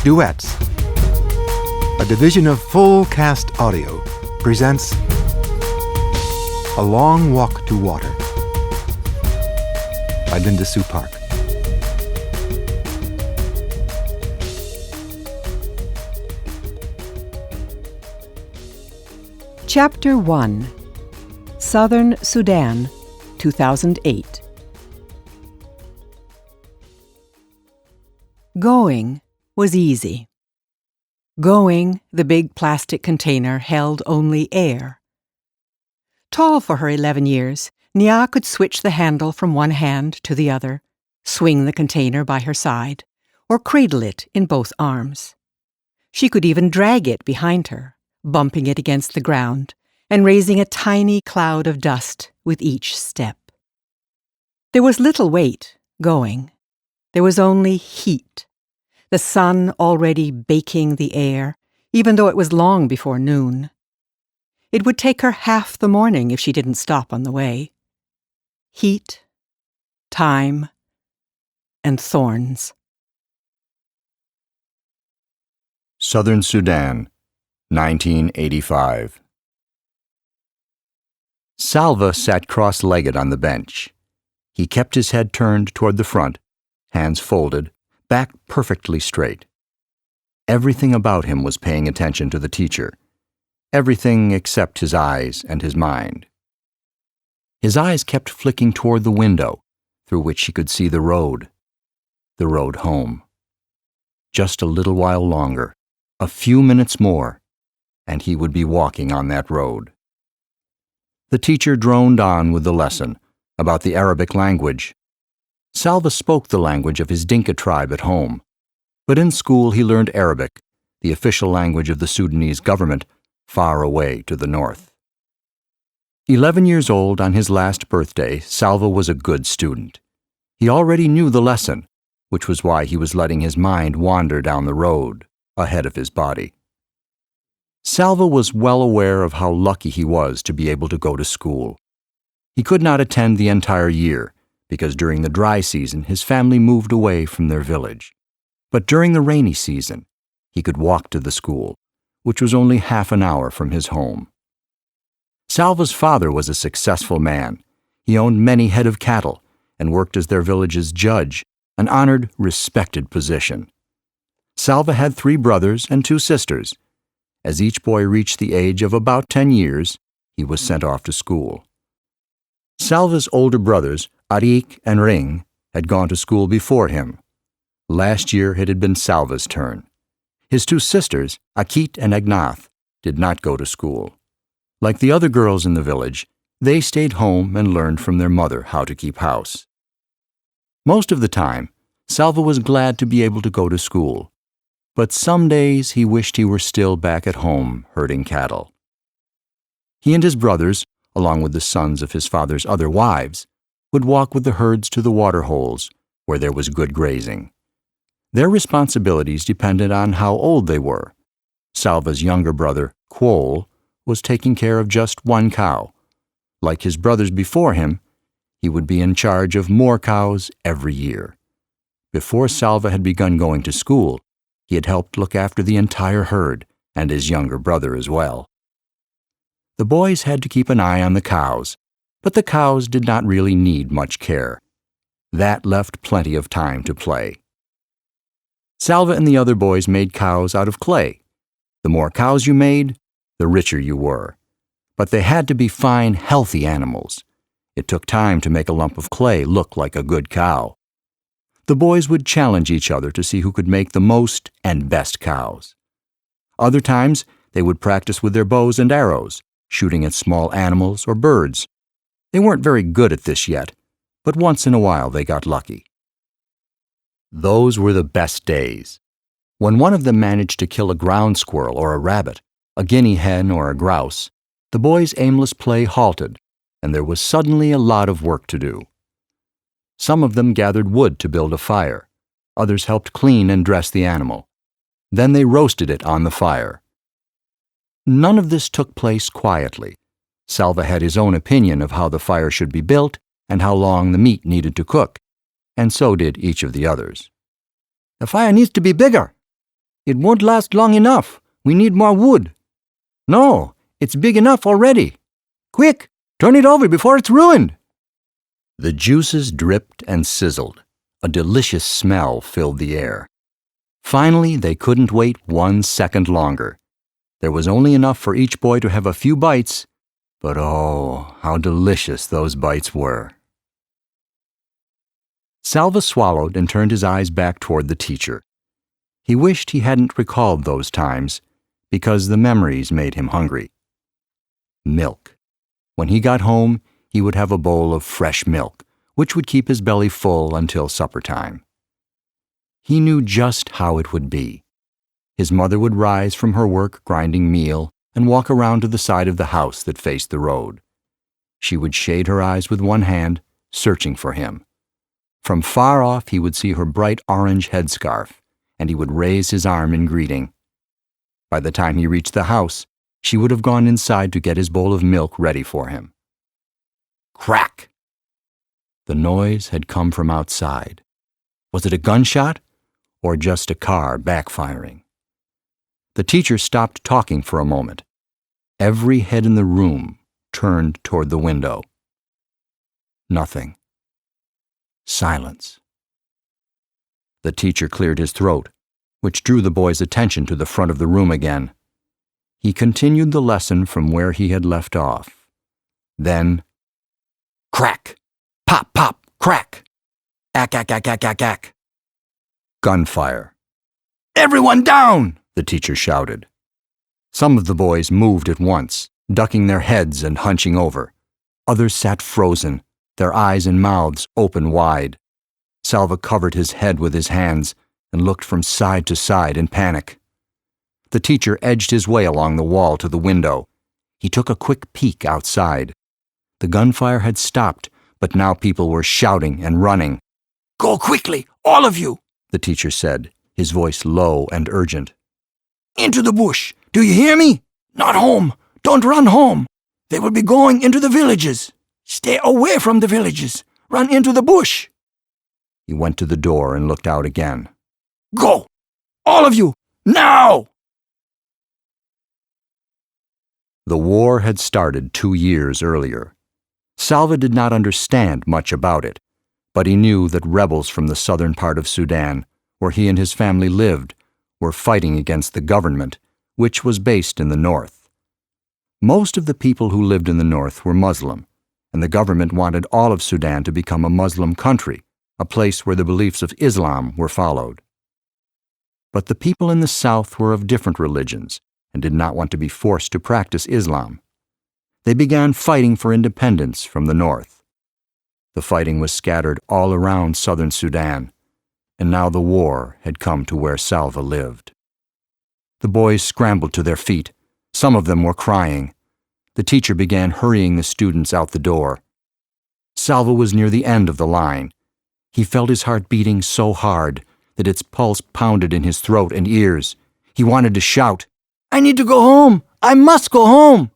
Duets, a division of Full Cast Audio, presents A Long Walk to Water by Linda Sue Park. Chapter 1, Southern Sudan, 2008. Going was easy. Going, the big plastic container held only air. Tall for her 11 years, Nia could switch the handle from one hand to the other, swing the container by her side, or cradle it in both arms. She could even drag it behind her, bumping it against the ground and raising a tiny cloud of dust with each step. There was little weight going. There was only heat. The sun already baking the air, even though it was long before noon. It would take her half the morning if she didn't stop on the way. Heat, time, and thorns. Southern Sudan, 1985. Salva sat cross-legged on the bench. He kept his head turned toward the front, hands folded, back perfectly straight. Everything about him was paying attention to the teacher. Everything except his eyes and his mind. His eyes kept flicking toward the window, through which he could see the road home. Just a little while longer, a few minutes more, and he would be walking on that road. The teacher droned on with the lesson about the Arabic language. Salva spoke the language of his Dinka tribe at home, but in school he learned Arabic, the official language of the Sudanese government, far away to the north. 11 years old on his last birthday, Salva was a good student. He already knew the lesson, which was why he was letting his mind wander down the road, ahead of his body. Salva was well aware of how lucky he was to be able to go to school. He could not attend the entire year, because during the dry season his family moved away from their village. But during the rainy season, he could walk to the school, which was only half an hour from his home. Salva's father was a successful man. He owned many head of cattle and worked as their village's judge, an honored, respected position. Salva had 3 brothers and 2 sisters. As each boy reached the age of about 10 years, he was sent off to school. Salva's older brothers, Arik and Ring, had gone to school before him. Last year it had been Salva's turn. His 2 sisters, Akit and Agnath, did not go to school. Like the other girls in the village, they stayed home and learned from their mother how to keep house. Most of the time, Salva was glad to be able to go to school, but some days he wished he were still back at home herding cattle. He and his brothers, along with the sons of his father's other wives, would walk with the herds to the water holes, where there was good grazing. Their responsibilities depended on how old they were. Salva's younger brother, Quol, was taking care of just 1 cow. Like his brothers before him, he would be in charge of more cows every year. Before Salva had begun going to school, he had helped look after the entire herd, and his younger brother as well. The boys had to keep an eye on the cows, but the cows did not really need much care. That left plenty of time to play. Salva and the other boys made cows out of clay. The more cows you made, the richer you were. But they had to be fine, healthy animals. It took time to make a lump of clay look like a good cow. The boys would challenge each other to see who could make the most and best cows. Other times, they would practice with their bows and arrows, shooting at small animals or birds. They weren't very good at this yet, but once in a while they got lucky. Those were the best days. When one of them managed to kill a ground squirrel or a rabbit, a guinea hen or a grouse, the boys' aimless play halted, and there was suddenly a lot of work to do. Some of them gathered wood to build a fire. Others helped clean and dress the animal. Then they roasted it on the fire. None of this took place quietly. Salva had his own opinion of how the fire should be built and how long the meat needed to cook, and so did each of the others. The fire needs to be bigger. It won't last long enough. We need more wood. No, it's big enough already. Quick, turn it over before it's ruined. The juices dripped and sizzled. A delicious smell filled the air. Finally, they couldn't wait 1 second longer. There was only enough for each boy to have a few bites, but oh, how delicious those bites were. Salva swallowed and turned his eyes back toward the teacher. He wished he hadn't recalled those times, because the memories made him hungry. Milk. When he got home, he would have a bowl of fresh milk, which would keep his belly full until supper time. He knew just how it would be. His mother would rise from her work grinding meal and walk around to the side of the house that faced the road. She would shade her eyes with one hand, searching for him. From far off he would see her bright orange headscarf, and he would raise his arm in greeting. By the time he reached the house, she would have gone inside to get his bowl of milk ready for him. Crack! The noise had come from outside. Was it a gunshot or just a car backfiring? The teacher stopped talking for a moment. Every head in the room turned toward the window. Nothing. Silence. The teacher cleared his throat, which drew the boy's attention to the front of the room again. He continued the lesson from where he had left off. Then, crack! Pop, pop, crack! Ack, ack, ack, ack, ack, ack. Gunfire. Everyone down! The teacher shouted. Some of the boys moved at once, ducking their heads and hunching over. Others sat frozen, their eyes and mouths open wide. Salva covered his head with his hands and looked from side to side in panic. The teacher edged his way along the wall to the window. He took a quick peek outside. The gunfire had stopped, but now people were shouting and running. Go quickly, all of you, the teacher said, his voice low and urgent. Into the bush. Do you hear me? Not home. Don't run home. They will be going into the villages. Stay away from the villages. Run into the bush. He went to the door and looked out again. Go! All of you! Now! The war had started 2 years earlier. Salva did not understand much about it, but he knew that rebels from the southern part of Sudan, where he and his family lived, were fighting against the government, which was based in the north. Most of the people who lived in the north were Muslim, and the government wanted all of Sudan to become a Muslim country, a place where the beliefs of Islam were followed. But the people in the south were of different religions and did not want to be forced to practice Islam. They began fighting for independence from the north. The fighting was scattered all around southern Sudan, and now the war had come to where Salva lived. The boys scrambled to their feet. Some of them were crying. The teacher began hurrying the students out the door. Salva was near the end of the line. He felt his heart beating so hard that its pulse pounded in his throat and ears. He wanted to shout, "I need to go home! I must go home!"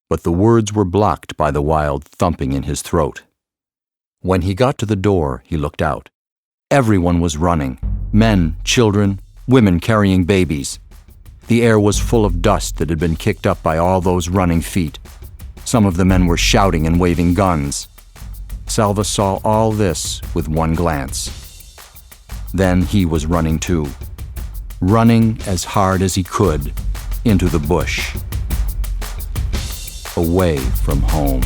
But the words were blocked by the wild thumping in his throat. When he got to the door, he looked out. Everyone was running. Men, children, women carrying babies. The air was full of dust that had been kicked up by all those running feet. Some of the men were shouting and waving guns. Salva saw all this with one glance. Then he was running too, running as hard as he could into the bush, away from home.